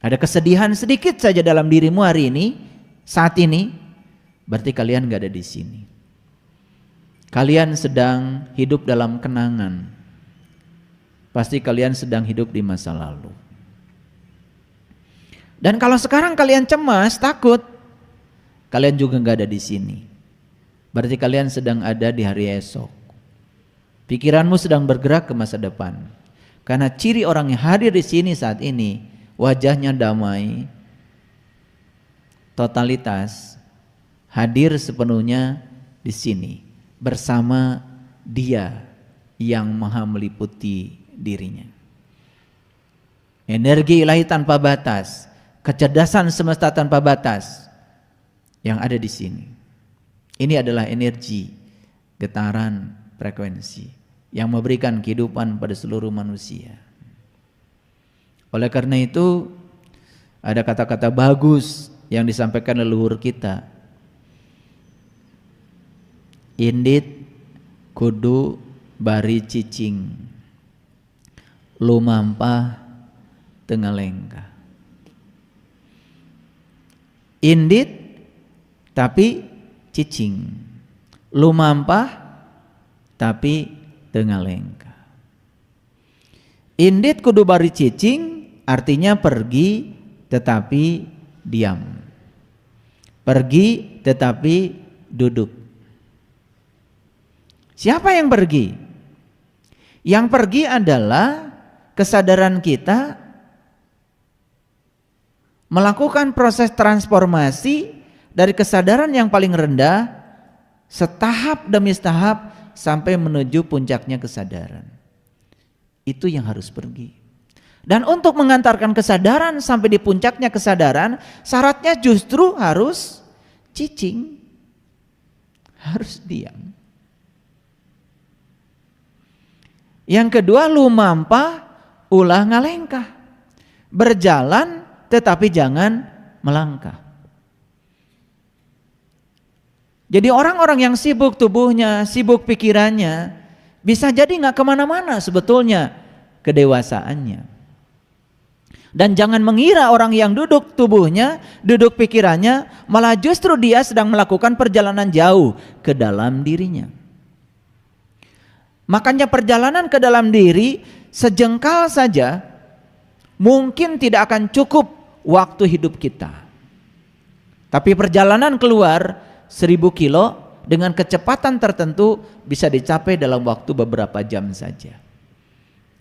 ada kesedihan sedikit saja dalam dirimu hari ini, saat ini, berarti kalian gak ada di sini. Kalian sedang hidup dalam kenangan. Pasti kalian sedang hidup di masa lalu. Dan kalau sekarang kalian cemas, takut, kalian juga gak ada di sini. Berarti kalian sedang ada di hari esok. Pikiranmu sedang bergerak ke masa depan. Karena ciri orang yang hadir di sini saat ini, wajahnya damai, totalitas, hadir sepenuhnya di sini bersama Dia yang maha meliputi dirinya. Energi ilahi tanpa batas, kecerdasan semesta tanpa batas yang ada di sini. Ini adalah energi, getaran, frekuensi yang memberikan kehidupan pada seluruh manusia. Oleh karena itu, ada kata-kata bagus yang disampaikan leluhur kita. Indit kudu bari cicing, lumampah tengalengka. Indit tapi cicing, lumampah tapi tengalengka. Indit kudu bari cicing artinya pergi tetapi diam, pergi tetapi duduk. Siapa yang pergi? Yang pergi adalah kesadaran kita melakukan proses transformasi dari kesadaran yang paling rendah setahap demi setahap sampai menuju puncaknya kesadaran. Itu yang harus pergi. Dan untuk mengantarkan kesadaran sampai di puncaknya kesadaran, syaratnya justru harus cicing, harus diam. Yang kedua, lumampah ulah ngalengkah, berjalan tetapi jangan melangkah. Jadi orang-orang yang sibuk tubuhnya, sibuk pikirannya, bisa jadi gak kemana-mana sebetulnya kedewasaannya. Dan jangan mengira orang yang duduk tubuhnya, duduk pikirannya, malah justru dia sedang melakukan perjalanan jauh ke dalam dirinya. Makanya perjalanan ke dalam diri sejengkal saja mungkin tidak akan cukup waktu hidup kita. Tapi perjalanan keluar 1000 kilo dengan kecepatan tertentu bisa dicapai dalam waktu beberapa jam saja.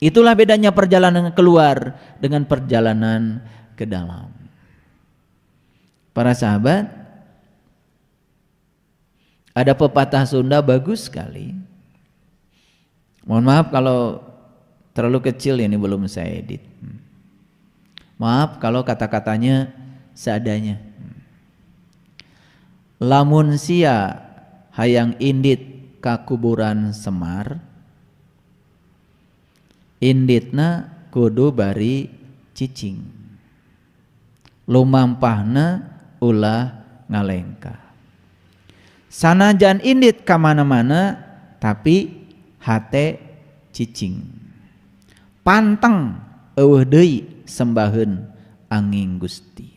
Itulah bedanya perjalanan keluar dengan perjalanan ke dalam. Para sahabat, ada pepatah Sunda bagus sekali. Mohon maaf kalau terlalu kecil, ini belum saya edit. Maaf kalau kata-katanya seadanya. Lamun sia hayang indit ka kuburan Semar, inditna kudu bari cicing, lumampahna ulah ngalengka. Sanajan indit ka mana-mana tapi hate cicing, panteng eueuh deui sembaheun angin Gusti.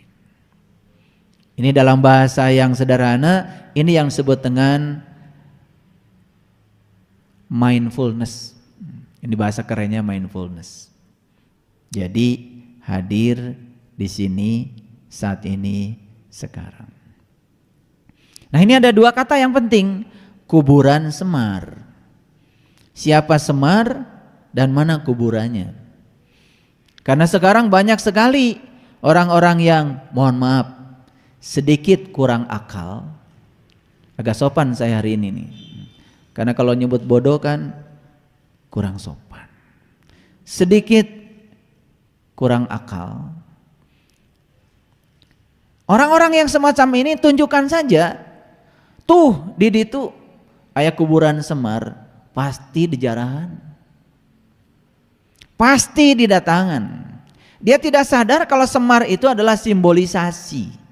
Ini dalam bahasa yang sederhana, ini yang disebut dengan mindfulness. Ini bahasa kerennya mindfulness. Jadi hadir di sini, saat ini, sekarang. Nah, ini ada dua kata yang penting, kuburan Semar. Siapa Semar dan mana kuburannya? Karena sekarang banyak sekali orang-orang yang, mohon maaf, sedikit kurang akal. Agak sopan saya hari ini nih. Karena kalau nyebut bodoh kan kurang sopan. Sedikit kurang akal. Orang-orang yang semacam ini tunjukkan saja. Tuh di ditu aya kuburan Semar, pasti dijarahan. Pasti didatangan. Dia tidak sadar kalau Semar itu adalah simbolisasi.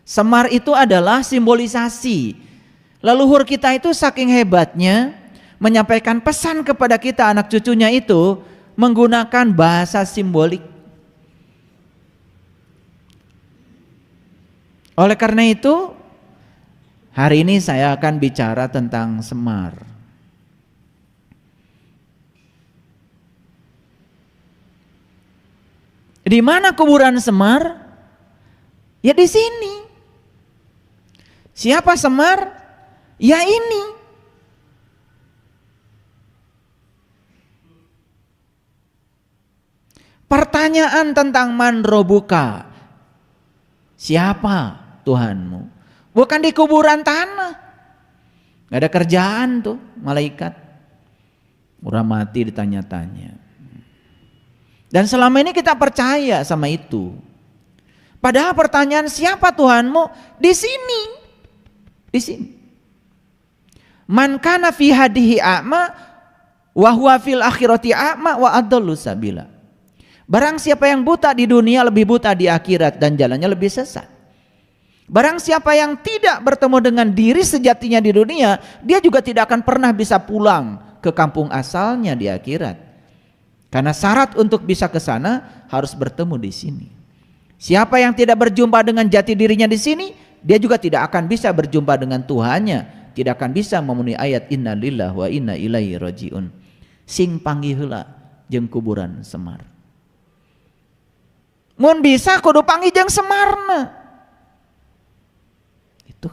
Semar itu adalah simbolisasi. Leluhur kita itu saking hebatnya menyampaikan pesan kepada kita anak cucunya itu menggunakan bahasa simbolik. Oleh karena itu, hari ini saya akan bicara tentang Semar. Di mana kuburan Semar? Ya di sini. Siapa Semar? Ya ini. Pertanyaan tentang man robuka, siapa Tuhanmu? Bukan di kuburan tanah. Gak ada kerjaan tuh malaikat. Orang mati ditanya-tanya. Dan selama ini kita percaya sama itu. Padahal pertanyaan siapa Tuhanmu di sini. Di sini. Man kana fi hadihi a'ma wa huwa fil akhirati a'ma wa adallu sabila. Barang siapa yang buta di dunia lebih buta di akhirat dan jalannya lebih sesat. Barang siapa yang tidak bertemu dengan diri sejatinya di dunia, dia juga tidak akan pernah bisa pulang ke kampung asalnya di akhirat. Karena syarat untuk bisa ke sana harus bertemu di sini. Siapa yang tidak berjumpa dengan jati dirinya di sini, dia juga tidak akan bisa berjumpa dengan Tuhannya, tidak akan bisa memenuhi ayat inna lillahi wa inna ilaihi rajiun. Sing panggih heula jeung kuburan Semar. Mun bisa kudu panggih jeung Semarna. Itu.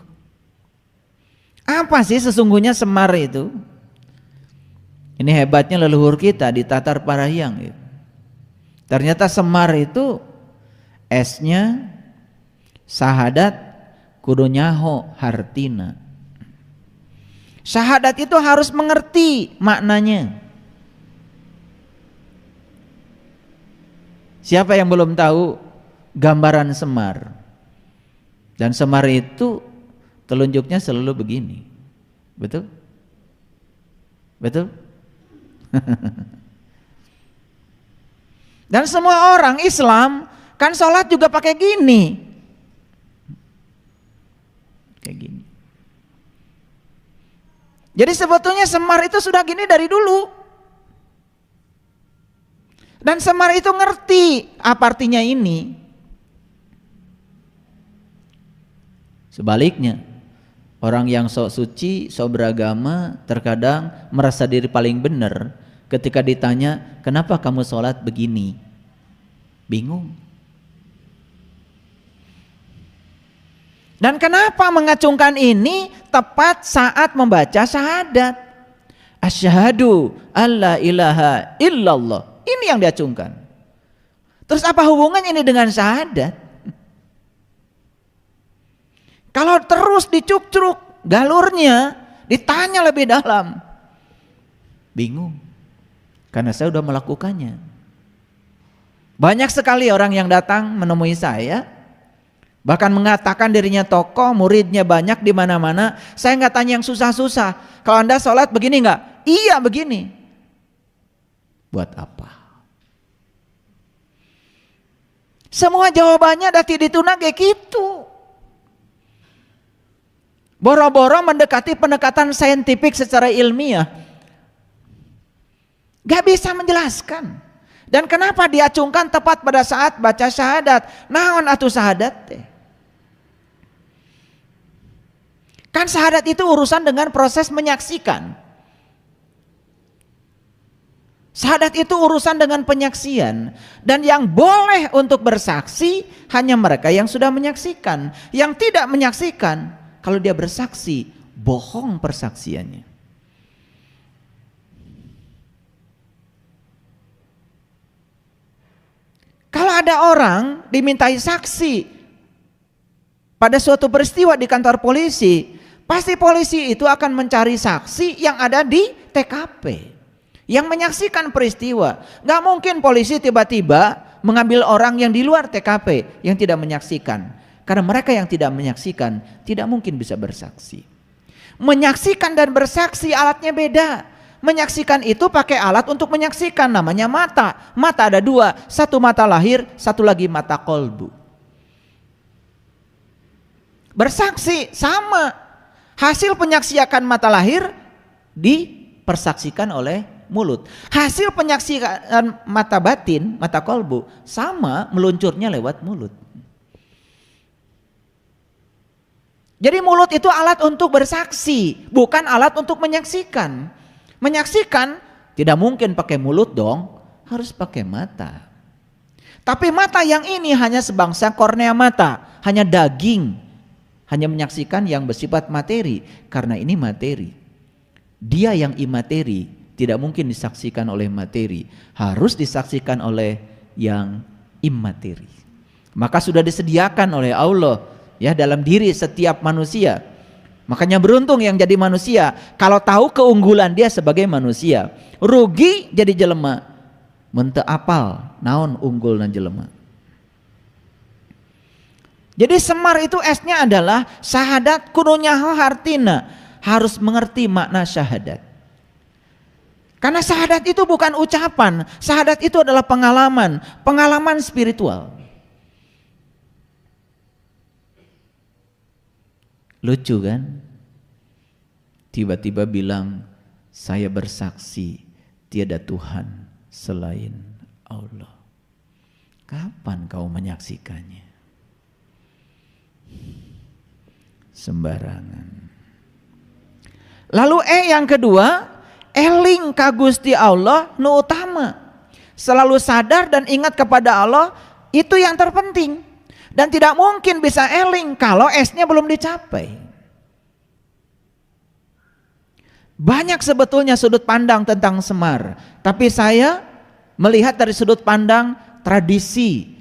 Apa sih sesungguhnya Semar itu? Ini hebatnya leluhur kita di Tatar Parahyang. Ternyata Semar itu S-nya syahadat kudu nyaho hartina. Syahadat itu harus mengerti maknanya. Siapa yang belum tahu gambaran Semar? Dan Semar itu telunjuknya selalu begini. Betul? Betul? Dan semua orang Islam kan sholat juga pakai gini. Kayak gini. Jadi sebetulnya Semar itu sudah gini dari dulu. Dan Semar itu ngerti apa artinya ini. Sebaliknya, orang yang sok suci, sok beragama terkadang merasa diri paling benar ketika ditanya, kenapa kamu sholat begini? Bingung. Dan kenapa mengacungkan ini tepat saat membaca syahadat? Asyhadu alla ilaha illallah. Ini yang diacungkan. Terus apa hubungannya ini dengan syahadat? Kalau terus dicuk-cuk galurnya, ditanya lebih dalam, bingung. Karena saya sudah melakukannya. Banyak sekali orang yang datang menemui saya, bahkan mengatakan dirinya tokoh, muridnya banyak di mana-mana. Saya nggak tanya yang susah-susah. Kalau Anda sholat begini nggak? Iya begini. Buat apa? Semua jawabannya dati dituna kayak gitu. Boro-boro mendekati pendekatan saintifik secara ilmiah. Gak bisa menjelaskan. Dan kenapa diacungkan tepat pada saat baca syahadat? Naon atuh syahadat teh? Kan syahadat itu urusan dengan proses menyaksikan. Syahadat itu urusan dengan penyaksian. Dan yang boleh untuk bersaksi hanya mereka yang sudah menyaksikan. Yang tidak menyaksikan, kalau dia bersaksi, bohong persaksiannya. Kalau ada orang dimintai saksi pada suatu peristiwa di kantor polisi, pasti polisi itu akan mencari saksi yang ada di TKP. Yang menyaksikan peristiwa. Gak mungkin polisi tiba-tiba mengambil orang yang di luar TKP yang tidak menyaksikan. Karena mereka yang tidak menyaksikan tidak mungkin bisa bersaksi. Menyaksikan dan bersaksi alatnya beda. Menyaksikan itu pakai alat untuk menyaksikan, namanya mata. Mata ada dua, satu mata lahir, satu lagi mata kolbu. Bersaksi sama. Hasil penyaksikan mata lahir dipersaksikan oleh mulut. Hasil penyaksikan mata batin, mata kolbu, sama meluncurnya lewat mulut. Jadi mulut itu alat untuk bersaksi, bukan alat untuk menyaksikan. Menyaksikan tidak mungkin pakai mulut dong, harus pakai mata. Tapi mata yang ini hanya sebangsa kornea mata, hanya daging, hanya menyaksikan yang bersifat materi, karena ini materi. Dia yang imateri tidak mungkin disaksikan oleh materi, harus disaksikan oleh yang imateri. Maka sudah disediakan oleh Allah ya dalam diri setiap manusia. Makanya beruntung yang jadi manusia kalau tahu keunggulan dia sebagai manusia. Rugi jadi jelema mente apal naon unggul dan jelema. Jadi semar itu esnya adalah syahadat kudu nyaho hartina, harus mengerti makna syahadat. Karena syahadat itu bukan ucapan, syahadat itu adalah pengalaman, pengalaman spiritual. Lucu kan? Tiba-tiba bilang, saya bersaksi tiada Tuhan selain Allah. Kapan kau menyaksikannya? Sembarangan. Lalu yang kedua, eling ka Gusti Allah nu utama. Selalu sadar dan ingat kepada Allah, itu yang terpenting. Dan tidak mungkin bisa eling kalau esnya belum dicapai. Banyak sebetulnya sudut pandang tentang semar, tapi saya melihat dari sudut pandang tradisi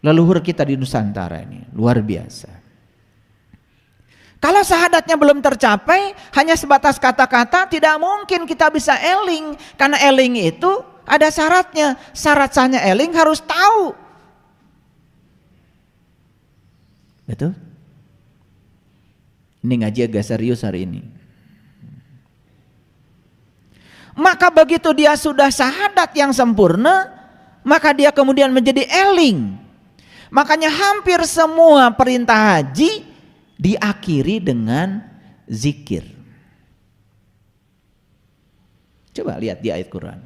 leluhur kita di Nusantara ini, luar biasa. Kalau syahadatnya belum tercapai, hanya sebatas kata-kata, tidak mungkin kita bisa eling. Karena eling itu ada syaratnya, syarat sahnya eling harus tahu. Betul? Ini ngaji agak serius hari ini. Maka begitu dia sudah syahadat yang sempurna, maka dia kemudian menjadi eling. Makanya hampir semua perintah haji diakhiri dengan zikir. Coba lihat di ayat Quran.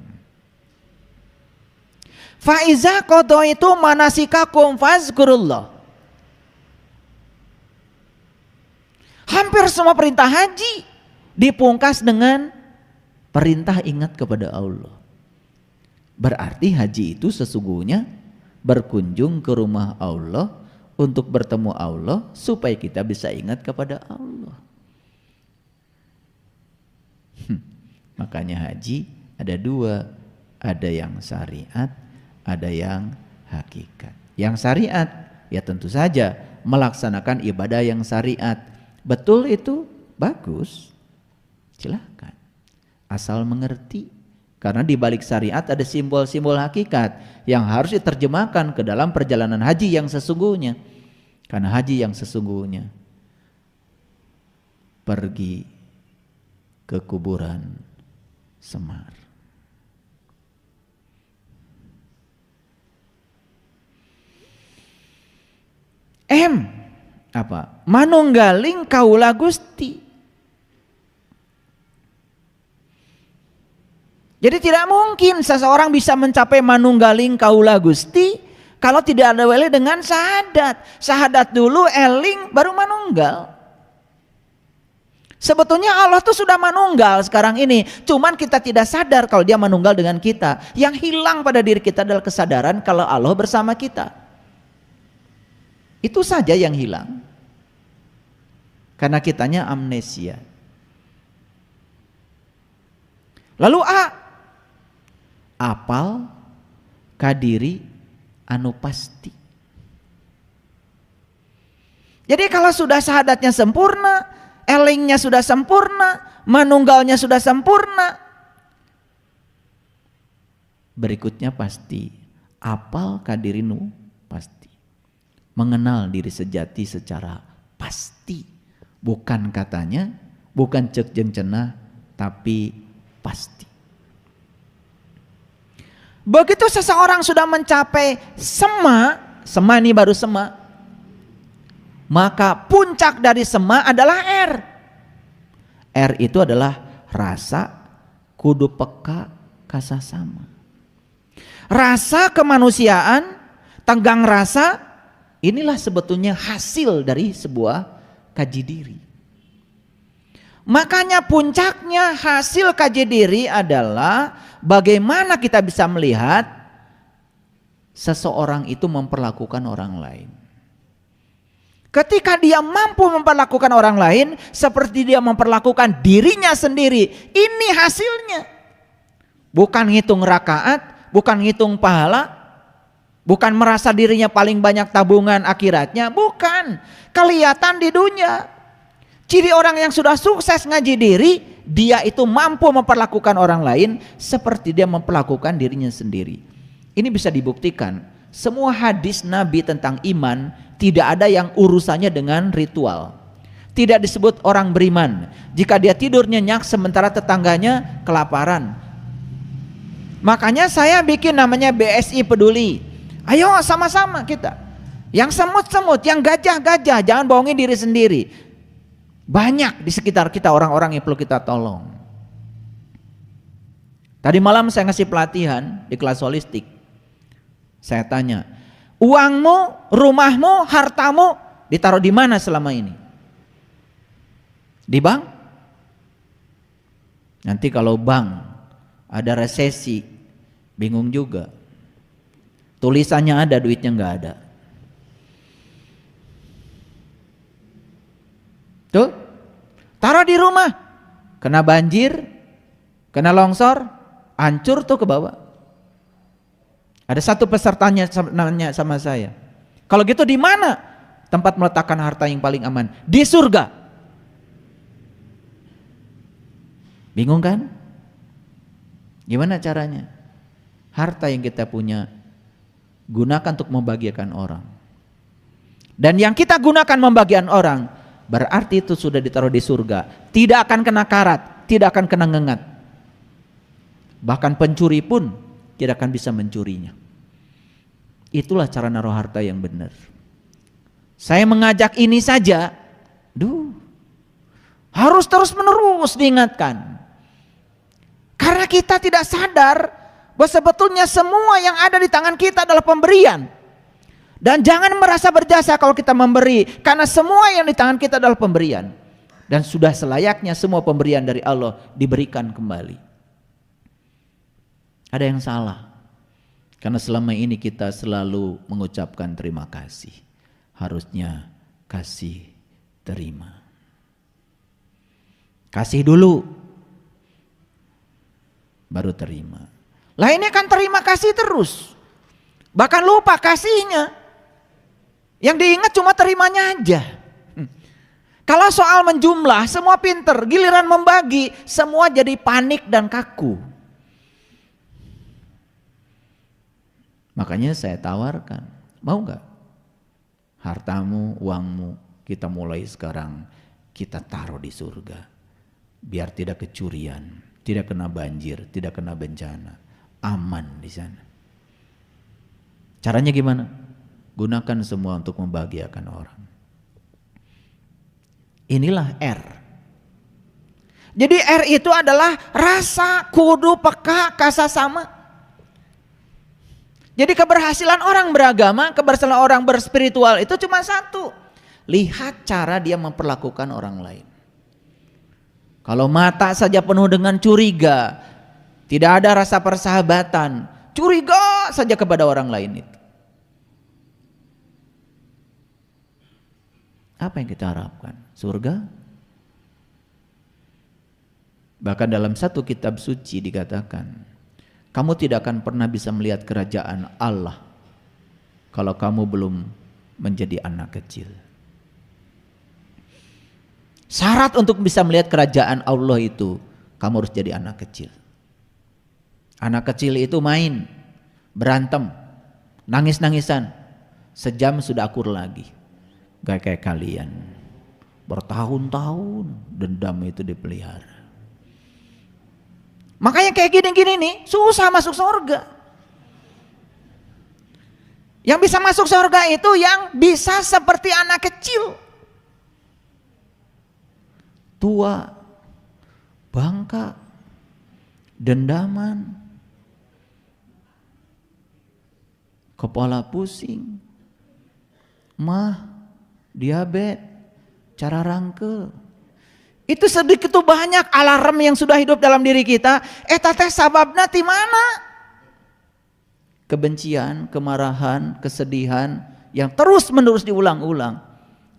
Fa iza qadaitu manasikakum fazkurullah. Hampir semua perintah haji dipungkas dengan perintah ingat kepada Allah. Berarti haji itu sesungguhnya berkunjung ke rumah Allah untuk bertemu Allah supaya kita bisa ingat kepada Allah. Makanya haji ada dua, ada yang syariat, ada yang hakikat. Yang syariat ya tentu saja melaksanakan ibadah yang syariat. Betul itu bagus, silakan, asal mengerti. Karena di balik syariat ada simbol-simbol hakikat yang harus diterjemahkan ke dalam perjalanan haji yang sesungguhnya. Karena haji yang sesungguhnya pergi ke kuburan Semar. Apa? Manunggaling kaula Gusti. Jadi tidak mungkin seseorang bisa mencapai manunggaling kaula Gusti kalau tidak ada wele dengan syahadat. Syahadat dulu, eling, baru manunggal. Sebetulnya Allah tuh sudah manunggal sekarang ini, cuman kita tidak sadar kalau dia manunggal dengan kita. Yang hilang pada diri kita adalah kesadaran kalau Allah bersama kita. Itu saja yang hilang. Karena kitanya amnesia. Lalu apal kadiri anu pasti. Jadi kalau sudah syahadatnya sempurna, elingnya sudah sempurna, manunggalnya sudah sempurna, berikutnya pasti apal kadiri nu pasti. Mengenal diri sejati secara pasti. Bukan katanya, bukan cek jeung cenah, tapi pasti. Begitu seseorang sudah mencapai sema ini baru sema, maka puncak dari sema adalah R. R itu adalah rasa kudu peka kasasama. Rasa kemanusiaan, tenggang rasa, inilah sebetulnya hasil dari sebuah kaji diri. Makanya puncaknya hasil kaji diri adalah bagaimana kita bisa melihat seseorang itu memperlakukan orang lain. Ketika dia mampu memperlakukan orang lain seperti dia memperlakukan dirinya sendiri, ini hasilnya. Bukan ngitung rakaat, bukan ngitung pahala, bukan merasa dirinya paling banyak tabungan akhiratnya, bukan. Kelihatan di dunia. Ciri orang yang sudah sukses ngaji diri, dia itu mampu memperlakukan orang lain seperti dia memperlakukan dirinya sendiri. Ini bisa dibuktikan. Semua hadis Nabi tentang iman tidak ada yang urusannya dengan ritual. Tidak disebut orang beriman jika dia tidur nyenyak sementara tetangganya kelaparan. Makanya saya bikin namanya BSI Peduli. Ayo sama-sama kita. Yang semut-semut, yang gajah-gajah, jangan bohongin diri sendiri. Banyak di sekitar kita orang-orang yang perlu kita tolong. Tadi malam saya ngasih pelatihan di kelas holistik. Saya tanya, uangmu, rumahmu, hartamu ditaruh di mana selama ini? Di bank? Nanti kalau bank ada resesi, bingung juga. Tulisannya ada, duitnya nggak ada. Tuh, taruh di rumah, kena banjir, kena longsor, hancur tuh ke bawah. Ada satu pesertanya nanya sama saya, kalau gitu di mana tempat meletakkan harta yang paling aman? Di surga. Bingung kan? Gimana caranya? Harta yang kita punya gunakan untuk membahagiakan orang. Dan yang kita gunakan membahagiakan orang berarti itu sudah ditaruh di surga. Tidak akan kena karat, tidak akan kena ngengat. Bahkan pencuri pun tidak akan bisa mencurinya. Itulah cara naruh harta yang benar. Saya mengajak ini saja, harus terus menerus diingatkan. Karena kita tidak sadar bahwa sebetulnya semua yang ada di tangan kita adalah pemberian. Dan jangan merasa berjasa kalau kita memberi, karena semua yang di tangan kita adalah pemberian. Dan sudah selayaknya semua pemberian dari Allah diberikan kembali. Ada yang salah. Karena selama ini kita selalu mengucapkan terima kasih. Harusnya kasih terima. Kasih dulu, baru terima. Lah ini kan terima kasih terus. Bahkan lupa kasihnya. Yang diingat cuma terimanya aja. Kalau soal menjumlah semua pinter, giliran membagi semua jadi panik dan kaku. Makanya saya tawarkan, mau gak hartamu, uangmu kita mulai sekarang kita taruh di surga. Biar tidak kecurian, tidak kena banjir, tidak kena bencana, aman di sana. Caranya gimana? Gunakan semua untuk membahagiakan orang. Inilah R. Jadi R itu adalah rasa, kudu, peka, kasasama. Jadi keberhasilan orang beragama, keberhasilan orang berspiritual itu cuma satu. Lihat cara dia memperlakukan orang lain. Kalau mata saja penuh dengan curiga, tidak ada rasa persahabatan, curiga saja kepada orang lain itu. Apa yang kita harapkan? Surga? Bahkan dalam satu kitab suci dikatakan, kamu tidak akan pernah bisa melihat kerajaan Allah kalau kamu belum menjadi anak kecil. Syarat untuk bisa melihat kerajaan Allah itu, kamu harus jadi anak kecil. Anak kecil itu main, berantem, nangis-nangisan. Sejam sudah akur lagi. Gak kayak kalian. Bertahun-tahun dendam itu dipelihara. Makanya kayak gini-gini nih susah masuk surga. Yang bisa masuk surga itu yang bisa seperti anak kecil. Tua, bangka, dendaman, kepala pusing, mah, diabetes, cara rangkel. Itu sedikit tuh banyak alarm yang sudah hidup dalam diri kita. Eta teh sababna ti mana? Kebencian, kemarahan, kesedihan yang terus menerus diulang-ulang.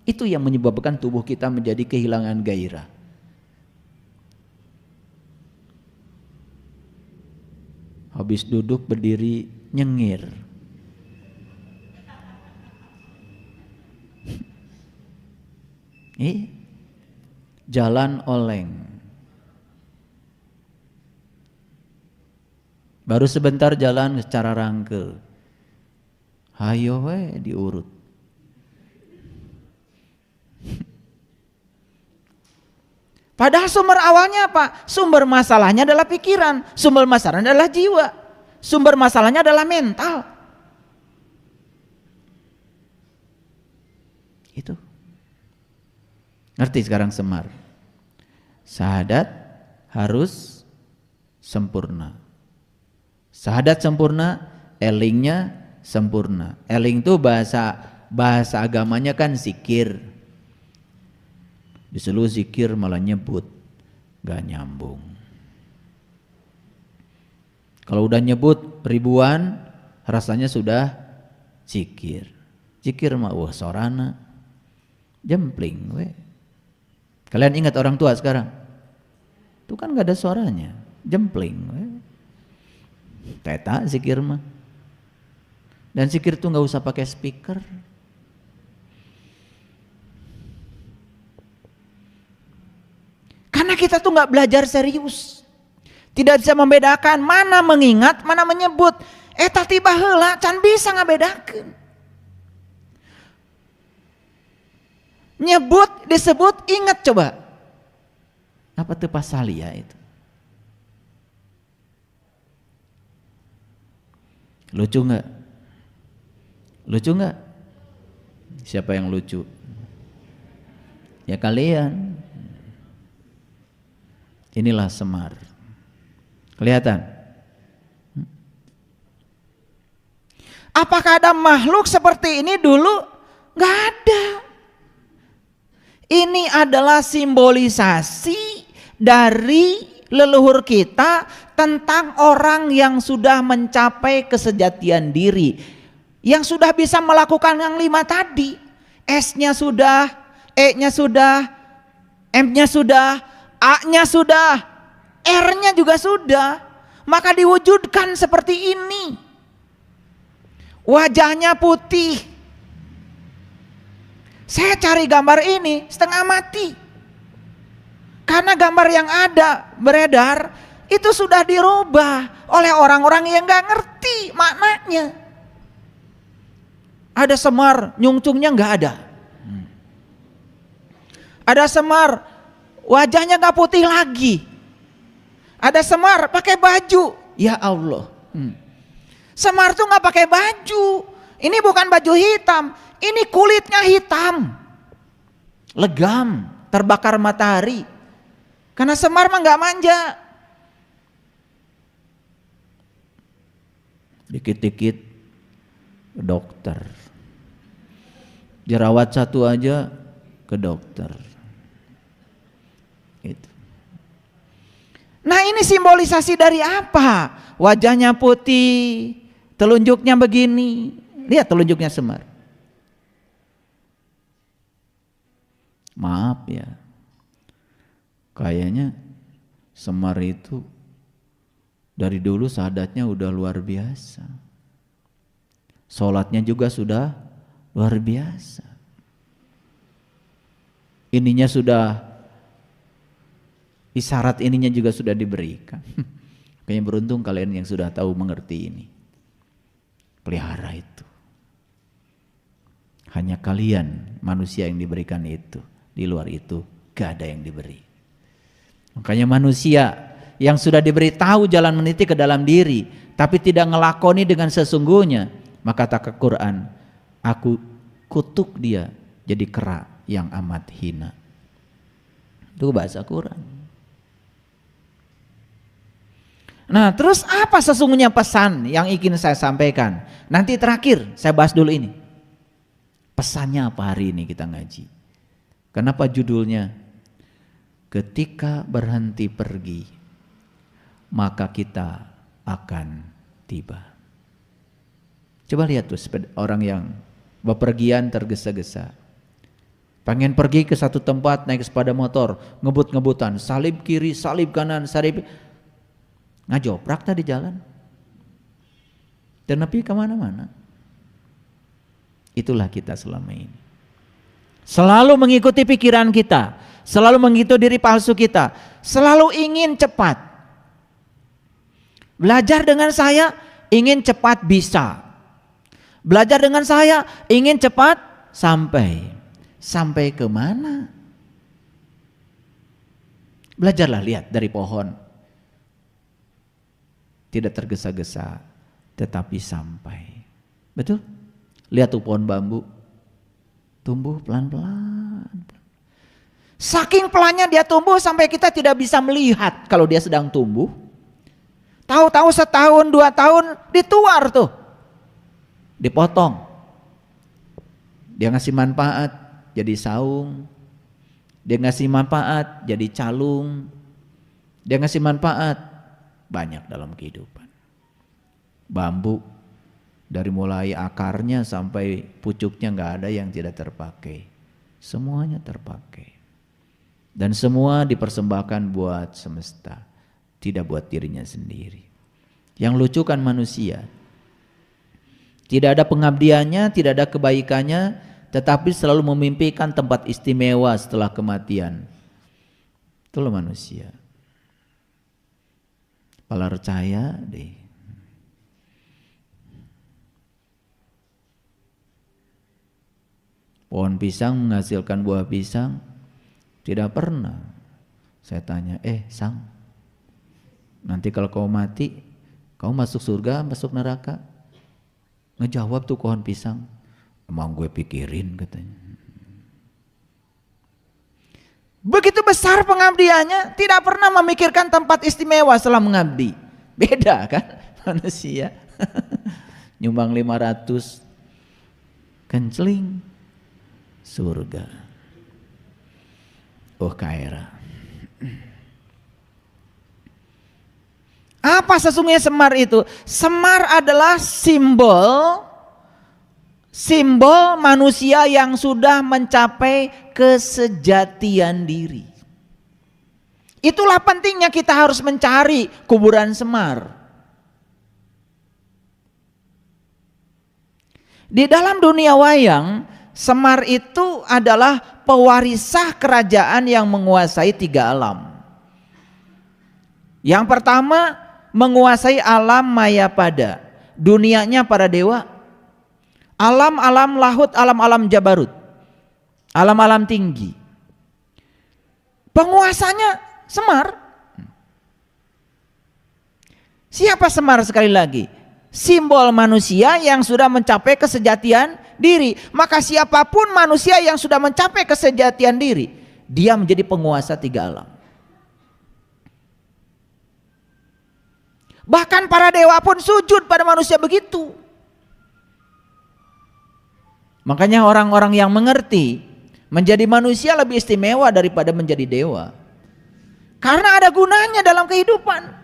Itu yang menyebabkan tubuh kita menjadi kehilangan gairah. Habis duduk berdiri nyengir. Jalan oleng. Baru sebentar jalan secara rangkel. Hayo we diurut. Padahal sumber awalnya apa? Sumber masalahnya adalah pikiran, sumber masalahnya adalah jiwa, sumber masalahnya adalah mental. Itu. Ngerti sekarang Semar? Syahadat harus sempurna. Syahadat sempurna, elingnya sempurna. Eling itu bahasa agamanya kan zikir. Disuruh zikir malah nyebut, gak nyambung. Kalau udah nyebut ribuan, rasanya sudah zikir. Zikir mah wah sorana, jempling we. Kalian ingat orang tua sekarang? Itu kan gak ada suaranya, jempling we. Teta zikir mah. Dan zikir tuh gak usah pakai speaker. Karena kita tuh gak belajar serius. Tidak bisa membedakan mana mengingat, mana menyebut. Eta tiba heula can bisa ngabedakeun. Nyebut, disebut, ingat coba. Apa tuh pasalia itu? Lucu gak? Lucu gak? Siapa yang lucu? Ya kalian. Inilah Semar. Kelihatan? Apakah ada makhluk seperti ini dulu? Gak ada. Ini adalah simbolisasi dari leluhur kita tentang orang yang sudah mencapai kesejatian diri, yang sudah bisa melakukan yang 5 tadi. S-nya sudah, E-nya sudah, M-nya sudah, A-nya sudah, R-nya juga sudah. Maka diwujudkan seperti ini. Wajahnya putih. Saya cari gambar ini setengah mati. Karena gambar yang ada beredar itu sudah dirubah oleh orang-orang yang gak ngerti maknanya. Ada Semar, nyungcungnya gak ada. Ada Semar, wajahnya gak putih lagi. Ada Semar pakai baju. Ya Allah. Semar tuh gak pakai baju. Ini bukan baju hitam. Ini kulitnya hitam. Legam, terbakar matahari. Karena Semar mah gak manja. Dikit-dikit ke dokter. Jerawat satu aja ke dokter. Itu. Nah ini simbolisasi dari apa? Wajahnya putih, telunjuknya begini. Lihat telunjuknya Semar. Maaf ya, kayaknya Semar itu dari dulu syahadatnya udah luar biasa. Sholatnya juga sudah luar biasa. Ininya sudah, isyarat ininya juga sudah diberikan. Kayaknya beruntung kalian yang sudah tahu mengerti ini. Pelihara itu. Hanya kalian manusia yang diberikan itu. Di luar itu gak ada yang diberi. Makanya manusia yang sudah diberi tahu jalan meniti ke dalam diri, tapi tidak ngelakoni dengan sesungguhnya, maka kata Quran, aku kutuk dia jadi kera yang amat hina. Itu bahasa Quran. Nah terus apa sesungguhnya pesan yang ingin saya sampaikan? Nanti terakhir saya bahas dulu ini. Pesannya apa hari ini kita ngaji? Kenapa judulnya? Ketika berhenti pergi, maka kita akan tiba. Coba lihat tuh orang yang bepergian tergesa-gesa. Pengen pergi ke satu tempat naik sepeda motor, ngebut-ngebutan, salib kiri, salib kanan, salib ngajoprak tadi jalan. Dan nepi kemana-mana. Itulah kita selama ini. Selalu mengikuti pikiran kita, selalu mengikuti diri palsu kita, selalu ingin cepat. Belajar dengan saya ingin cepat bisa. Belajar dengan saya ingin cepat sampai. Sampai ke mana? Belajarlah, lihat dari pohon. Tidak tergesa-gesa, tetapi sampai. Betul? Lihat tuh pohon bambu. Tumbuh pelan-pelan. Saking pelannya dia tumbuh sampai kita tidak bisa melihat kalau dia sedang tumbuh. Tahu-tahu setahun, 2 tahun dituar tuh. Dipotong. Dia ngasih manfaat jadi saung. Dia ngasih manfaat jadi calung. Dia ngasih manfaat banyak dalam kehidupan. Bambu dari mulai akarnya sampai pucuknya nggak ada yang tidak terpakai. Semuanya terpakai. Dan semua dipersembahkan buat semesta, tidak buat dirinya sendiri. Yang lucu kan manusia. Tidak ada pengabdiannya, tidak ada kebaikannya, tetapi selalu memimpikan tempat istimewa setelah kematian. Itulah manusia. Kepala percaya deh. Pohon pisang menghasilkan buah pisang, tidak pernah saya tanya, Sang, nanti kalau kau mati, kau masuk surga, masuk neraka? Ngejawab tuh pohon pisang, emang gue pikirin katanya. Begitu besar pengabdiannya, tidak pernah memikirkan tempat istimewa setelah mengabdi. Beda kan manusia. Nyumbang 500 kencling surga. Oh Kaira. Apa sesungguhnya Semar itu? Semar adalah simbol manusia yang sudah mencapai kesejatian diri. Itulah pentingnya kita harus mencari kuburan Semar. Di dalam dunia wayang, Semar itu adalah pewarisah kerajaan yang menguasai 3 alam. Yang pertama menguasai alam Mayapada, dunianya para dewa. Alam-alam lahut, alam-alam jabarut, alam-alam tinggi. Penguasanya Semar. Siapa Semar sekali lagi? Simbol manusia yang sudah mencapai kesejatian diri. Maka siapapun manusia yang sudah mencapai kesejatian diri, dia menjadi penguasa 3 alam. Bahkan para dewa pun sujud pada manusia begitu. Makanya orang-orang yang mengerti menjadi manusia lebih istimewa daripada menjadi dewa. Karena ada gunanya dalam kehidupan.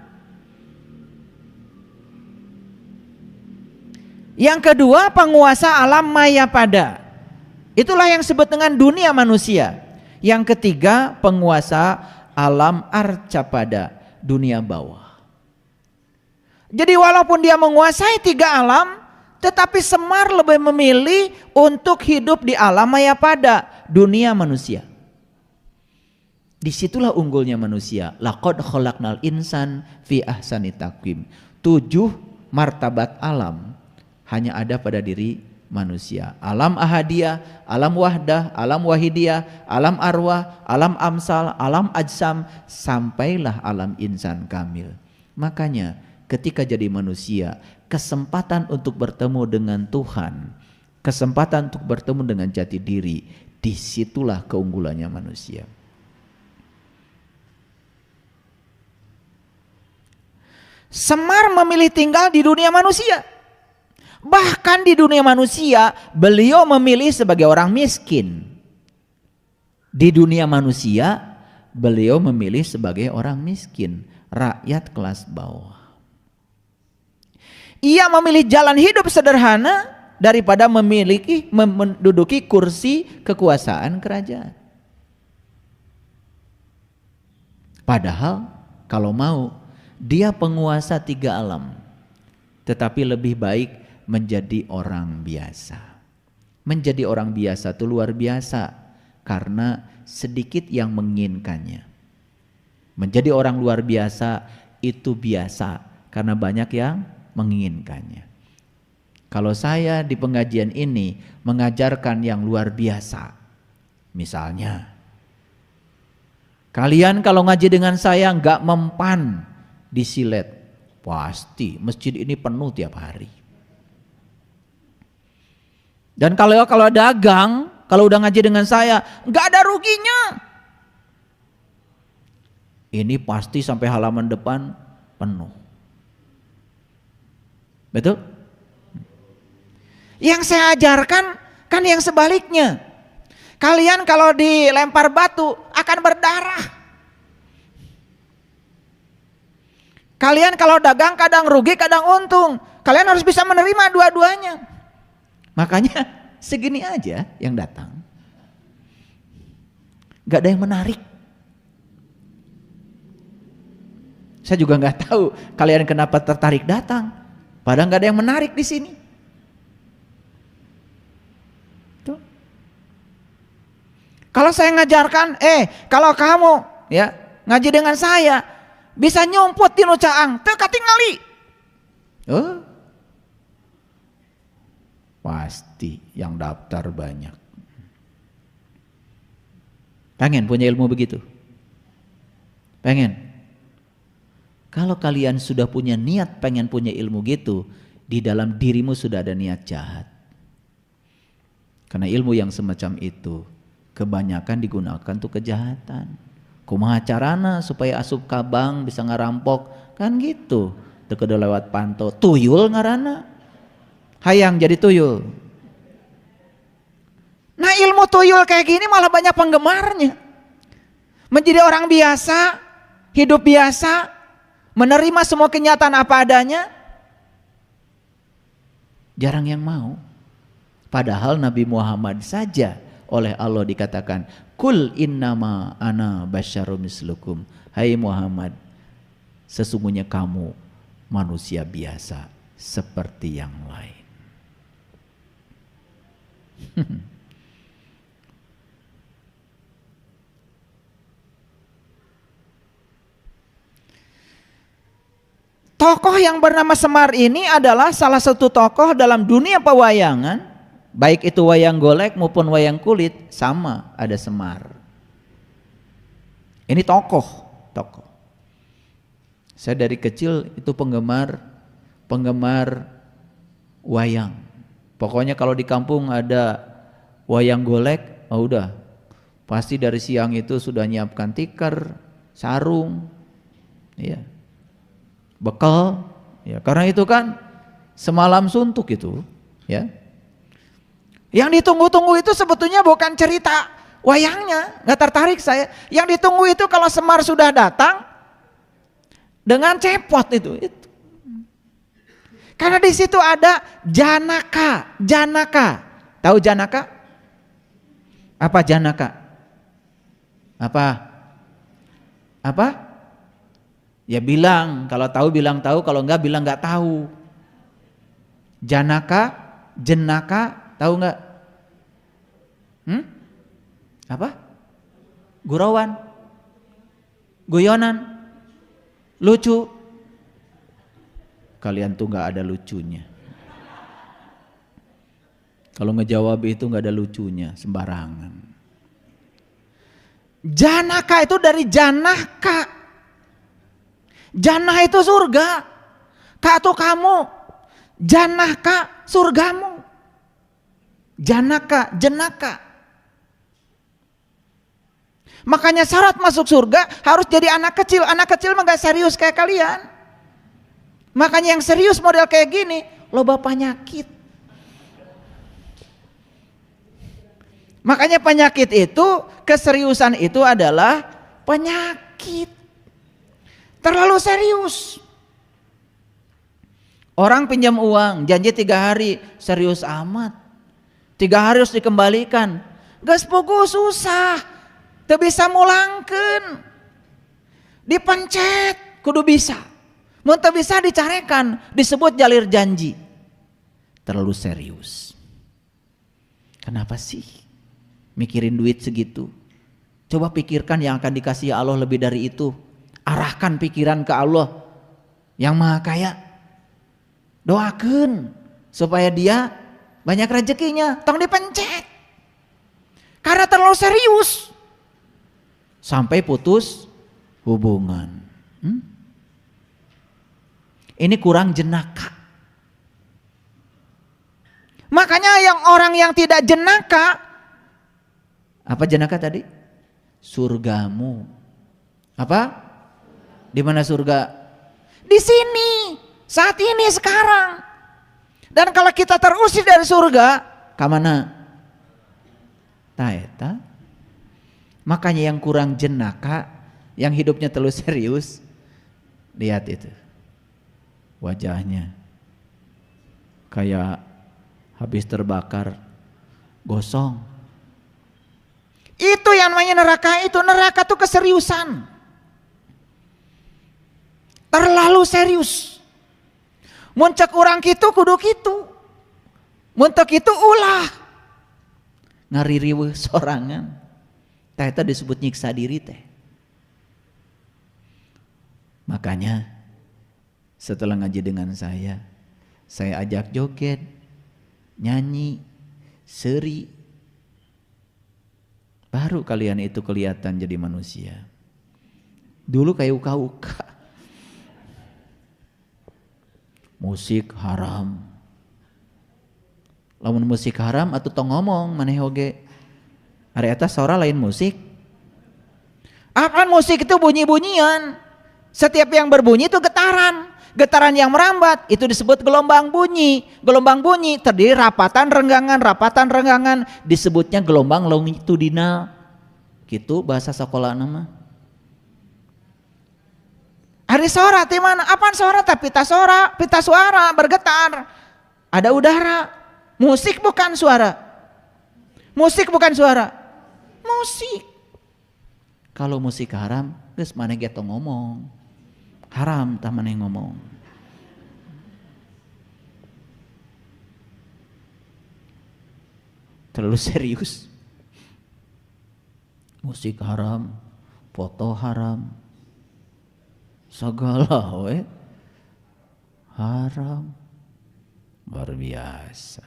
Yang kedua, penguasa alam Mayapada. Itulah yang disebut dengan dunia manusia. Yang ketiga, penguasa alam Arcapada, dunia bawah. Jadi walaupun dia menguasai 3 alam, tetapi Semar lebih memilih untuk hidup di alam Mayapada, dunia manusia. Disitulah unggulnya manusia. Laqad khalaqnal insan fi ahsani taqwim. 7 martabat alam hanya ada pada diri manusia. Alam ahadiyah, alam wahdah, alam wahidiyah, alam arwah, alam amsal, alam ajsam, sampailah alam insan kamil. Makanya ketika jadi manusia, kesempatan untuk bertemu dengan Tuhan, kesempatan untuk bertemu dengan jati diri, disitulah keunggulannya manusia. Semar memilih tinggal di dunia manusia. Bahkan di dunia manusia beliau memilih sebagai orang miskin. Di dunia manusia, beliau memilih sebagai orang miskin, rakyat kelas bawah. Ia memilih jalan hidup sederhana daripada menduduki kursi kekuasaan kerajaan. Padahal kalau mau, dia penguasa 3 alam, tetapi lebih baik menjadi orang biasa. Menjadi orang biasa itu luar biasa karena sedikit yang menginginkannya. Menjadi orang luar biasa itu biasa karena banyak yang menginginkannya. Kalau saya di pengajian ini mengajarkan yang luar biasa, misalnya kalian kalau ngaji dengan saya nggak mempan disilet, pasti masjid ini penuh tiap hari. Dan kalau dagang, kalau udah ngaji dengan saya nggak ada ruginya, ini pasti sampai halaman depan penuh. Betul? Yang saya ajarkan kan yang sebaliknya. Kalian kalau dilempar batu akan berdarah. Kalian kalau dagang kadang rugi kadang untung. Kalian harus bisa menerima dua-duanya. Makanya segini aja yang datang. Gak ada yang menarik. Saya juga gak tahu kalian kenapa tertarik datang. Padahal gak ada yang menarik di sini. Tuh. Kalau saya ngajarkan, kalau kamu ya ngaji dengan saya bisa nyumput di Nucaang, teu katingali. Oh. Pasti yang daftar banyak. Pengen punya ilmu begitu? Pengen? Kalau kalian sudah punya niat pengen punya ilmu gitu, di dalam dirimu sudah ada niat jahat. Karena ilmu yang semacam itu kebanyakan digunakan untuk kejahatan. Kumaha carana supaya asup kabang bisa ngarampok, kan gitu. Teu kudu lewat panto, tuyul ngaranna. Hayang jadi tuyul. Nah ilmu tuyul kayak gini malah banyak penggemarnya. Menjadi orang biasa, hidup biasa, menerima semua kenyataan apa adanya, jarang yang mau. Padahal Nabi Muhammad saja oleh Allah dikatakan, Kul innama ana basyarum mislukum. Hai Muhammad, sesungguhnya kamu manusia biasa seperti yang lain. Tokoh yang bernama Semar ini adalah salah satu tokoh dalam dunia pewayangan, baik itu wayang golek maupun wayang kulit, sama ada Semar. Ini tokoh. Saya dari kecil itu penggemar wayang. Pokoknya kalau di kampung ada wayang golek, udah pasti dari siang itu sudah nyiapkan tikar, sarung, ya. Bekal, ya, karena itu kan semalam suntuk itu, ya. Yang ditunggu-tunggu itu sebetulnya bukan cerita wayangnya, nggak tertarik saya. Yang ditunggu itu kalau Semar sudah datang dengan cepot itu. Karena di situ ada Janaka. Tahu Janaka? Apa Janaka? Apa? Ya bilang, kalau tahu bilang tahu, kalau enggak bilang enggak tahu. Janaka, jenaka, tahu enggak? Apa? Gurauan, guyonan, lucu. Kalian tuh enggak ada lucunya. Kalau ngejawab itu enggak ada lucunya, sembarangan. Janaka itu dari Janaka. Jannah itu surga. Ka itu kamu. Jannah ka surgamu. Janaka, jenaka. Makanya syarat masuk surga harus jadi anak kecil. Anak kecil mah gak serius kayak kalian. Makanya yang serius model kayak gini, loba penyakit. Makanya penyakit itu, keseriusan itu adalah penyakit. Terlalu serius. Orang pinjam uang, janji 3 hari, serius amat. 3 hari harus dikembalikan. Gas pugu susah, teu bisa mulangkeun. Dipencet, kudu bisa. Mun teu bisa dicarekan, disebut jalir janji. Terlalu serius. Kenapa sih mikirin duit segitu? Coba pikirkan yang akan dikasih Allah lebih dari itu. Arahkan pikiran ke Allah yang Maha Kaya. Doakan supaya dia banyak rezekinya. Tong dipencet. Karena terlalu serius. Sampai putus hubungan. Ini kurang jenaka. Makanya orang yang tidak jenaka. Apa jenaka tadi? Surgamu. Apa? Di mana surga? Di sini. Saat ini sekarang. Dan kalau kita terusir dari surga, kemana? Taeta. Makanya yang kurang jenaka, yang hidupnya terlalu serius, lihat itu. Wajahnya kayak habis terbakar, gosong. Itu yang namanya neraka itu. Neraka itu keseriusan. Terlalu serius. Muncak orang kitu kudu kitu. Muntek itu ulah. Ngaririweuh sorangan. Tah eta disebut nyiksa diri teh. Makanya setelah ngaji dengan saya ajak joget, nyanyi, seri. Baru kalian itu kelihatan jadi manusia. Dulu kayak uka-uka. Musik haram. Lamun musik haram atuh tong ngomong maneh oge. Ari eta sora lain musik. Apaan musik itu bunyi-bunyian. Setiap yang berbunyi itu getaran. Getaran yang merambat itu disebut gelombang bunyi. Gelombang bunyi terdiri rapatan renggangan disebutnya gelombang longitudinal. Gitu bahasa sekolah nama. Ari sora teh mana? Apaan sora? Tapi pita suara bergetar. Ada udara. Musik bukan suara. Musik bukan suara. Musik. Kalau musik haram, geus maneh ge tong ngomong. Haram tah maneh ngomong. Terlalu serius. Musik haram, foto haram. Segala we haram. Luar biasa.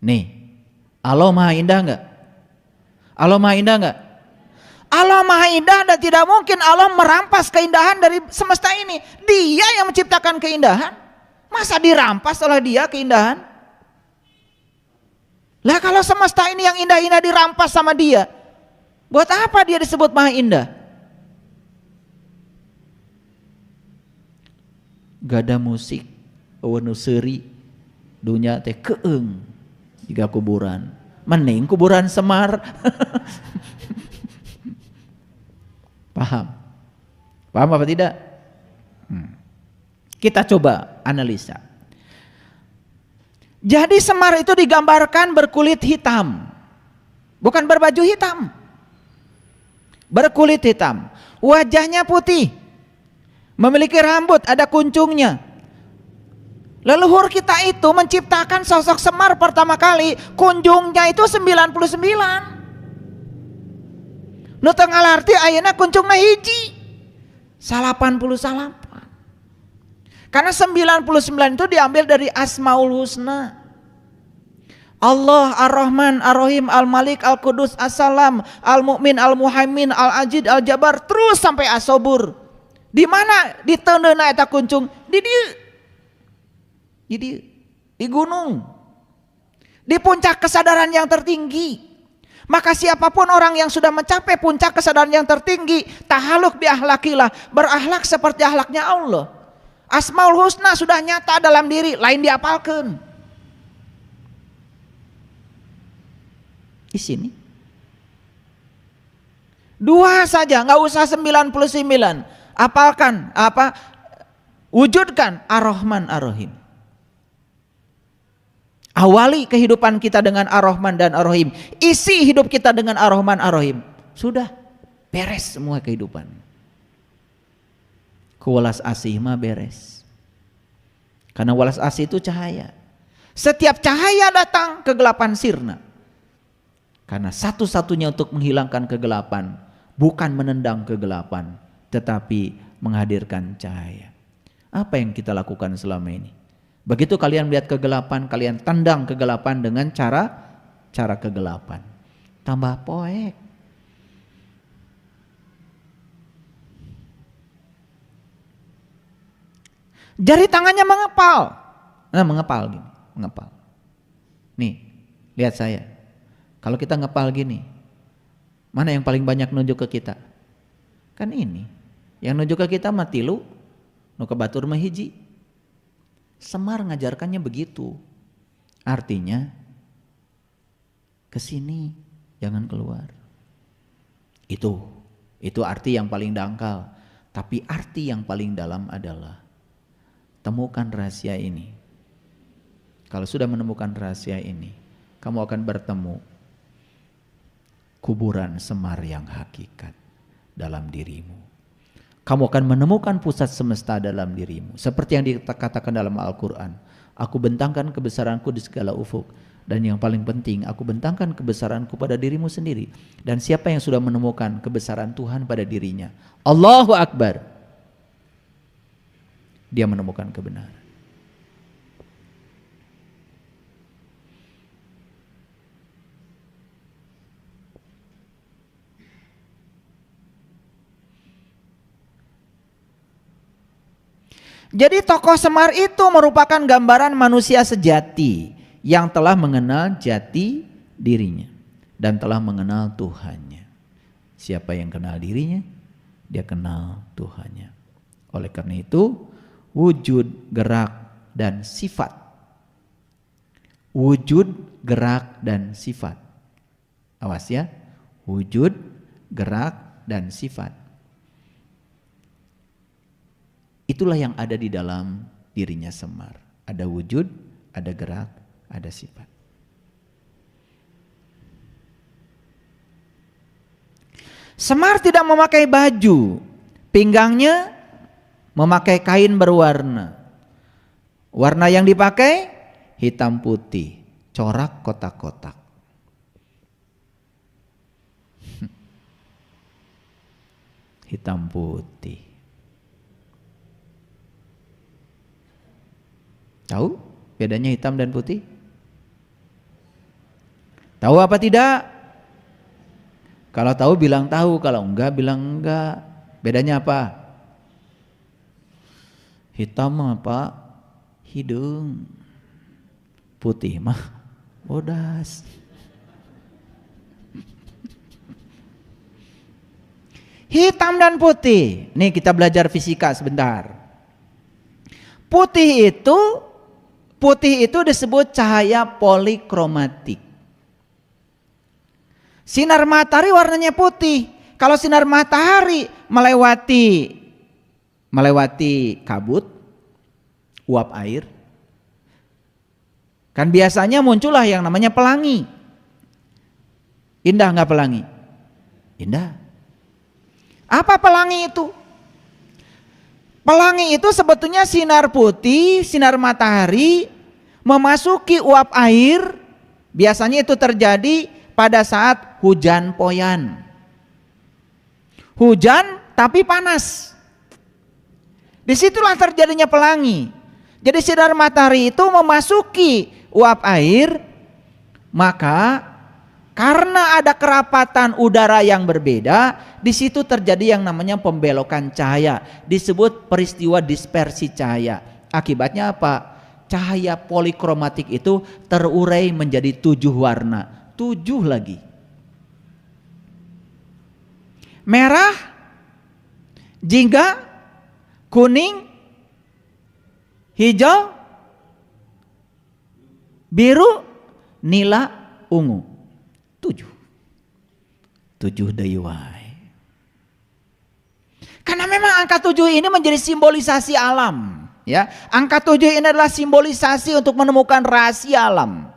Nih, Allah Maha Indah enggak? Allah Maha Indah enggak? Allah Maha Indah dan tidak mungkin Allah merampas keindahan dari semesta ini. Dia yang menciptakan keindahan. Masa dirampas oleh dia keindahan? Lah kalau semesta ini yang indah-indah dirampas sama dia, buat apa dia disebut Maha Indah? Gak ada musik, nu seuri, dunya teh keeng jika kuburan. Mending kuburan Semar. Paham? Paham apa tidak? Kita coba analisa. Jadi Semar itu digambarkan berkulit hitam. Bukan berbaju hitam. Berkulit hitam. Wajahnya putih. Memiliki rambut, ada kuncungnya. Leluhur kita itu menciptakan sosok Semar pertama kali. Kunjungnya itu 99. Nu teu ngalarti ayeuna kuncungna hiji. 88. Karena 99 itu diambil dari Asmaul Husna. Allah Ar-Rahman Ar-Rahim Al-Malik Al-Qudus As-Salam Al-Mu'min Al-Muhaimin Al-Ajid Al-Jabar terus sampai As-Sobur. Di mana di tendeuna eta kuncung? Di gunung. Di puncak kesadaran yang tertinggi. Maka siapapun orang yang sudah mencapai puncak kesadaran yang tertinggi, tahaluk bi ahlakilah, berakhlak seperti akhlaknya Allah. Asmaul Husna sudah nyata dalam diri, lain diapalkeun. Di sini. 2 saja, nggak usah 99. Apalkan, wujudkan Ar-Rahman Ar-Rahim. Awali kehidupan kita dengan Ar-Rahman dan Ar-Rahim. Isi hidup kita dengan Ar-Rahman Ar-Rahim. Sudah, beres semua kehidupan. Welas asih mah beres. Karena welas asih itu cahaya. Setiap cahaya datang, kegelapan sirna. Karena satu-satunya untuk menghilangkan kegelapan, bukan menendang kegelapan, tetapi menghadirkan cahaya. Apa yang kita lakukan selama ini? Begitu kalian melihat kegelapan, kalian tendang kegelapan dengan cara kegelapan. Tambah poek. Jari tangannya mengepal. Nah, mengepal gini, mengepal. Nih, lihat saya. Kalau kita ngepal gini, mana yang paling banyak nunjuk ke kita? Kan ini. Yang nunjuk ke kita mah tilu, nu ke batur mah hiji. Semar ngajarkannya begitu. Artinya ke sini, jangan keluar. Itu arti yang paling dangkal. Tapi arti yang paling dalam adalah temukan rahasia ini. Kalau sudah menemukan rahasia ini, kamu akan bertemu kuburan semar yang hakikat dalam dirimu. Kamu akan menemukan pusat semesta dalam dirimu. Seperti yang dikatakan dalam Al-Quran. Aku bentangkan kebesaranku di segala ufuk. Dan yang paling penting, aku bentangkan kebesaranku pada dirimu sendiri. Dan siapa yang sudah menemukan kebesaran Tuhan pada dirinya, Allahu Akbar, dia menemukan kebenaran. Jadi tokoh Semar itu merupakan gambaran manusia sejati yang telah mengenal jati dirinya dan telah mengenal Tuhannya. Siapa yang kenal dirinya, dia kenal Tuhannya. Oleh karena itu, wujud, gerak, dan sifat. Wujud, gerak, dan sifat. Awas ya, wujud, gerak, dan sifat. Itulah yang ada di dalam dirinya Semar. Ada wujud, ada gerak, ada sifat. Semar tidak memakai baju. Pinggangnya memakai kain berwarna. Warna yang dipakai hitam putih, corak kotak-kotak. Hitam putih. Tahu bedanya hitam dan putih? Tahu apa tidak? Kalau tahu bilang tahu, kalau enggak bilang enggak. Bedanya apa? Hitam apa? Hidung. Putih mah bodas. Hitam dan putih. Nih kita belajar fisika sebentar. Putih itu disebut cahaya polikromatik. Sinar matahari warnanya putih. Kalau sinar matahari melewati kabut, uap air, kan biasanya muncullah yang namanya pelangi. Indah nggak pelangi? Indah. Apa pelangi itu? Pelangi itu sebetulnya sinar putih, sinar matahari memasuki uap air. Biasanya itu terjadi pada saat hujan poyan. Hujan tapi panas. Disitulah terjadinya pelangi. Jadi sinar matahari itu memasuki uap air, maka karena ada kerapatan udara yang berbeda, di situ terjadi yang namanya pembelokan cahaya, disebut peristiwa dispersi cahaya. Akibatnya apa? Cahaya polikromatik itu terurai menjadi 7 warna, 7 lagi. Merah, jingga, kuning, hijau, biru, nila, ungu. 7. 7 deui wae. Karena memang angka 7 ini menjadi simbolisasi alam, ya. Angka 7 ini adalah simbolisasi untuk menemukan rahasia alam.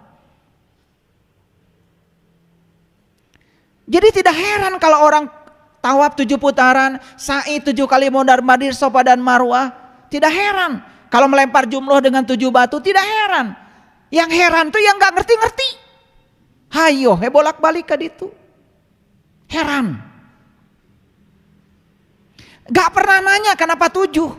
Jadi tidak heran kalau orang tawaf 7 putaran, sa'i 7 kali mondar-mandir Safa dan Marwah, tidak heran. Kalau melempar jumroh dengan 7 batu, tidak heran. Yang heran tuh yang gak ngerti-ngerti. Hayo, bolak-balik ke ditu. Heran. Gak pernah nanya kenapa 7.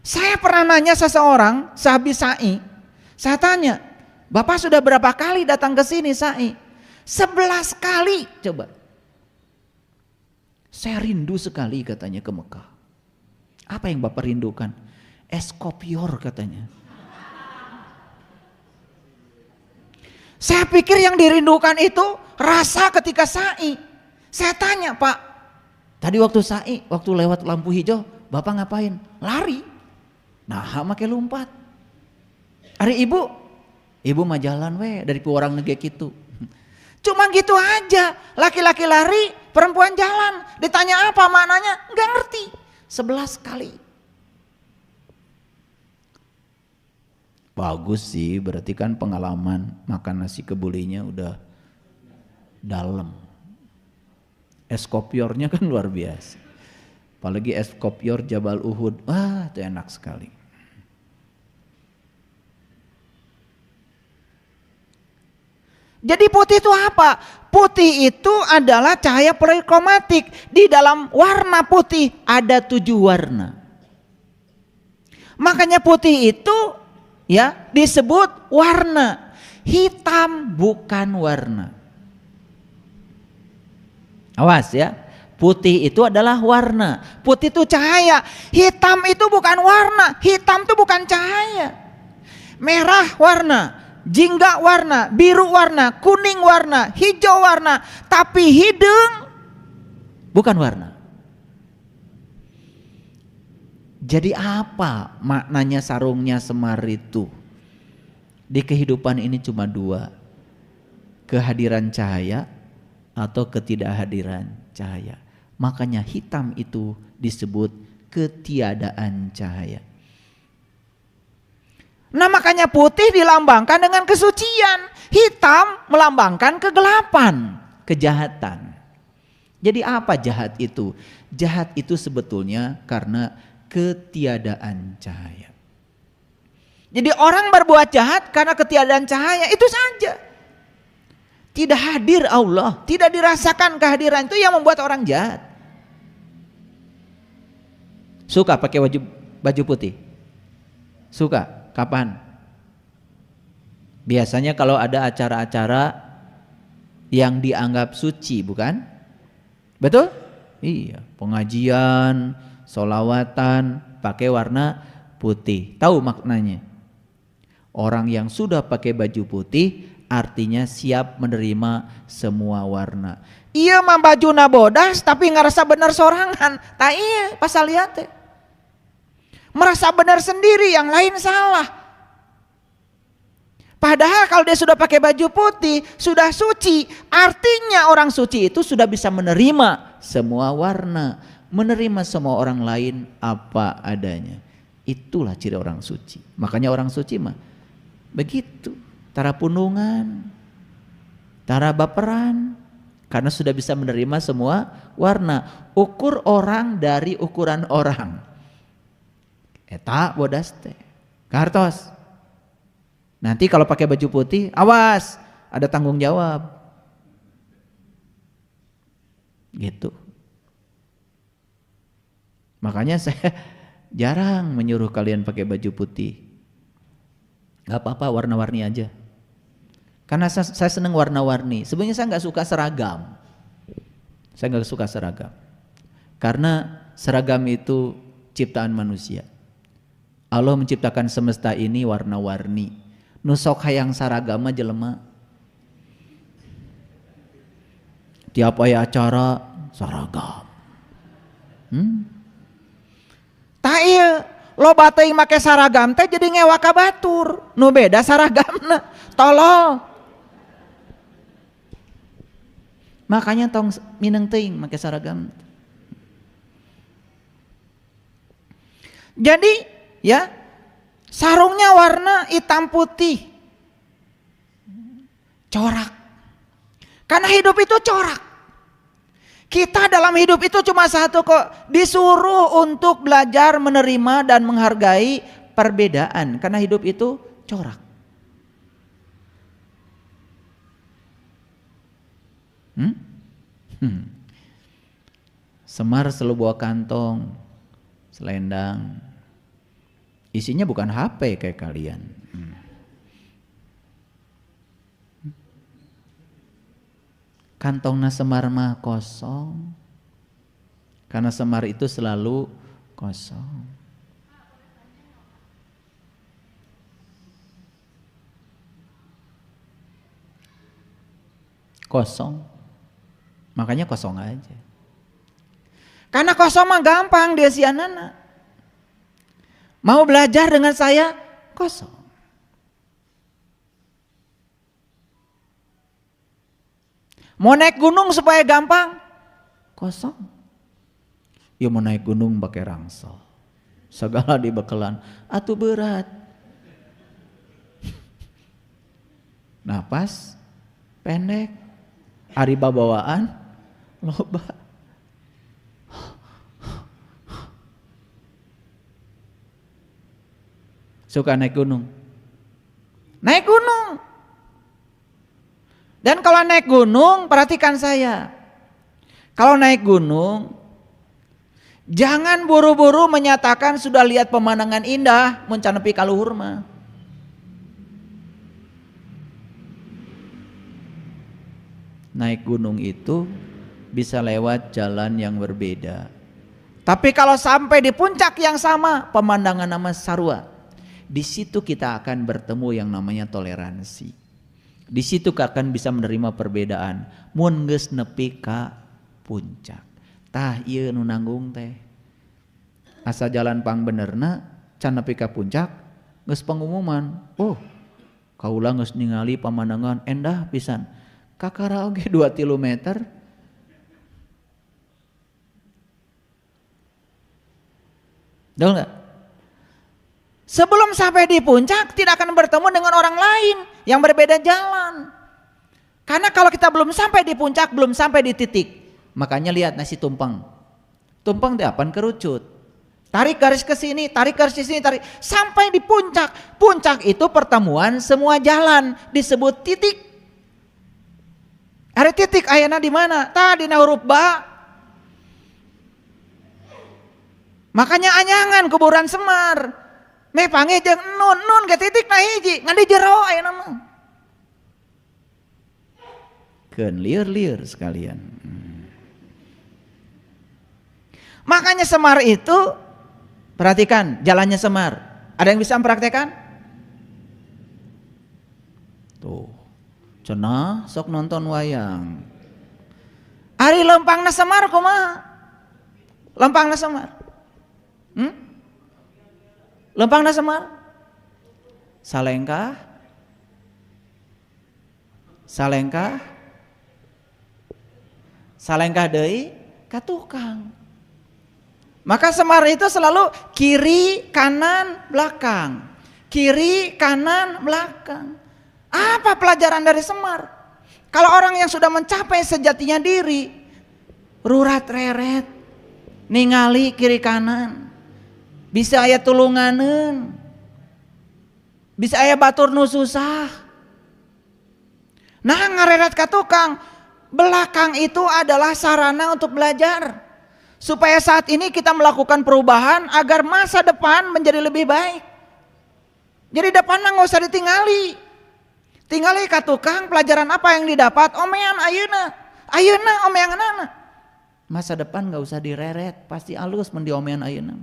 Saya pernah nanya seseorang, sehabis sa'i. Saya tanya, Bapak sudah berapa kali datang ke sini sa'i? 11 kali coba. Saya rindu sekali katanya ke Mekah. Apa yang Bapak rindukan? Es kopior katanya. Saya pikir yang dirindukan itu rasa ketika sa'i. Saya tanya, Pak, tadi waktu sa'i, waktu lewat lampu hijau, Bapak ngapain? Lari. Nah, make lompat. Ari ibu mah jalan we dari orang nege gitu. Cuma gitu aja, laki-laki lari, perempuan jalan. Ditanya apa maknanya? Enggak ngerti. 11 kali. Bagus sih, berarti kan pengalaman makan nasi kebulinya udah dalam. Es kopiornya kan luar biasa. Apalagi es kopior Jabal Uhud, wah itu enak sekali. Jadi putih itu apa? Putih itu adalah cahaya polikromatik. Di dalam warna putih ada 7 warna. Makanya putih itu ya disebut warna. Hitam bukan warna. Awas ya. Putih itu adalah warna. Putih itu cahaya. Hitam itu bukan warna. Hitam itu bukan cahaya. Merah warna, jingga warna, biru warna, kuning warna, hijau warna, tapi hidung bukan warna. Jadi apa maknanya sarungnya Semar itu? Di kehidupan ini cuma 2. Kehadiran cahaya atau ketidakhadiran cahaya. Makanya hitam itu disebut ketiadaan cahaya. Nah makanya putih dilambangkan dengan kesucian, hitam melambangkan kegelapan, kejahatan. Jadi apa jahat itu? Jahat itu sebetulnya karena ketiadaan cahaya. Jadi orang berbuat jahat karena ketiadaan cahaya, itu saja. Tidak hadir Allah, tidak dirasakan kehadiran itu yang membuat orang jahat. Suka pakai baju putih? Suka? Kapan? Biasanya kalau ada acara-acara yang dianggap suci, bukan? Betul? Iya, pengajian, sholawatan, pakai warna putih. Tahu maknanya? Orang yang sudah pakai baju putih artinya siap menerima semua warna. Iya mah bajuna bodas tapi ngerasa benar sorangan. Tak iya pasal lihat teh. Merasa benar sendiri, yang lain salah. Padahal kalau dia sudah pakai baju putih, sudah suci, artinya orang suci itu sudah bisa menerima semua warna, menerima semua orang lain apa adanya. Itulah ciri orang suci. Makanya orang suci mah begitu. Tara punungan, tara baperan, karena sudah bisa menerima semua warna. Ukur orang dari ukuran orang. Eta bodas teh, kartos. Nanti kalau pakai baju putih, awas, ada tanggung jawab. Gitu. Makanya saya jarang menyuruh kalian pakai baju putih. Gak apa-apa warna-warni aja. Karena saya senang warna-warni. Sebenarnya saya nggak suka seragam. Saya nggak suka seragam. Karena seragam itu ciptaan manusia. Allah menciptakan semesta ini warna-warni. Nusok hayang saragama jelema. Tiap aya acara seragam. Tah ieu loba teuing make saragam teh jadi ngewa ka batur. Nu beda saragamna tolol. Makanya tong mineng teuing make seragam. Jadi ya, sarungnya warna hitam putih. Corak. Karena hidup itu corak. Kita dalam hidup itu cuma satu kok, disuruh untuk belajar menerima dan menghargai perbedaan. Karena hidup itu corak. Semar selalu bawa kantong, selendang. Isinya bukan HP kayak kalian. Kantongnya Semar mah kosong. Karena Semar itu selalu kosong. Kosong. Makanya kosong aja. Karena kosong mah gampang dia si anak. Mau belajar dengan saya kosong. Mau naik gunung supaya gampang kosong. Ya mau naik gunung pakai rangsel. Segala dibekalan, atuh berat. Napas pendek. Ari babawaan loba. Suka naik gunung. Naik gunung. Dan kalau naik gunung, perhatikan saya. Kalau naik gunung, jangan buru-buru menyatakan sudah lihat pemandangan indah, mun can nepi ka luhur mah. Naik gunung itu bisa lewat jalan yang berbeda. Tapi kalau sampai di puncak yang sama, pemandangan nama sarua. Di situ kita akan bertemu yang namanya toleransi. Di situ akan bisa menerima perbedaan. Mun geus nepi ka puncak. Tah ieu nu nanggung teh. Asa jalan pang benerna can nepi ka puncak geus pengumuman. Oh, kaula geus ningali pemandangan endah pisan. Kakara oge 2 kilometer. Tahu enggak? Sebelum sampai di puncak tidak akan bertemu dengan orang lain yang berbeda jalan. Karena kalau kita belum sampai di puncak, belum sampai di titik. Makanya lihat nasi tumpeng. Tumpeng itu apaan kerucut. Tarik garis ke sini, tarik garis ke sini, tarik sampai di puncak. Puncak itu pertemuan semua jalan, disebut titik. Ada titik ayana di mana? Tadi dina huruf ba. Makanya anyangan kuburan Semar. Me panggil jeung nun ke titik na hiji ngan di jero ayeuna mah. Keun lieur-lieur sekalian. Makanya Semar itu perhatikan jalannya Semar. Ada yang bisa mempraktekkan? Tuh. Cenah sok nonton wayang. Ari lempangna Semar kumaha? Lempangna Semar. Lempangna Semar. Salengkah. Salengkah. Salengkah deui ka tukang. Maka Semar itu selalu kiri, kanan, belakang. Kiri, kanan, belakang. Apa pelajaran dari Semar? Kalau orang yang sudah mencapai sejatinya diri, rurat reret, ningali kiri kanan, bisa aya tulunganeun, bisa aya batur nu susah. Nah ngareret ka tukang, belakang itu adalah sarana untuk belajar. Supaya saat ini kita melakukan perubahan agar masa depan menjadi lebih baik. Jadi depan mah nggak usah ditinggali. Tinggali ka tukang, pelajaran apa yang didapat? Omean ayeuna. Ayeuna omeanganana. Masa depan nggak usah direret, pasti alus mun diomean ayeuna.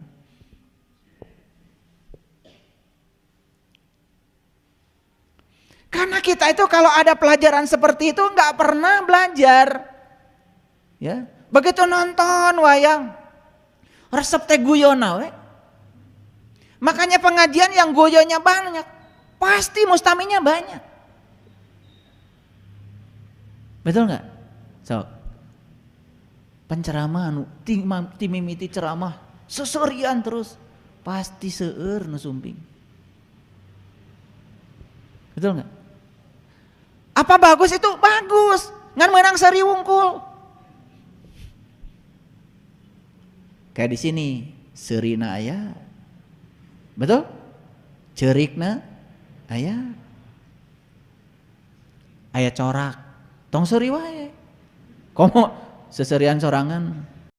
Karena kita itu kalau ada pelajaran seperti itu nggak pernah belajar. Ya, begitu nonton wayang, resep teh guyona we. Makanya pengajian yang guyonya banyak, pasti mustaminya banyak. Betul nggak? So, penceramah anu timimiti ceramah seserian terus pasti seueur nu sumping. Betul nggak? Apa bagus itu? Bagus. Ngan menang seri wungkul. Kayak di sini serina aya. Betul? Cerikna aya. Aya corak. Tong seri wae. Komo seserian sorangan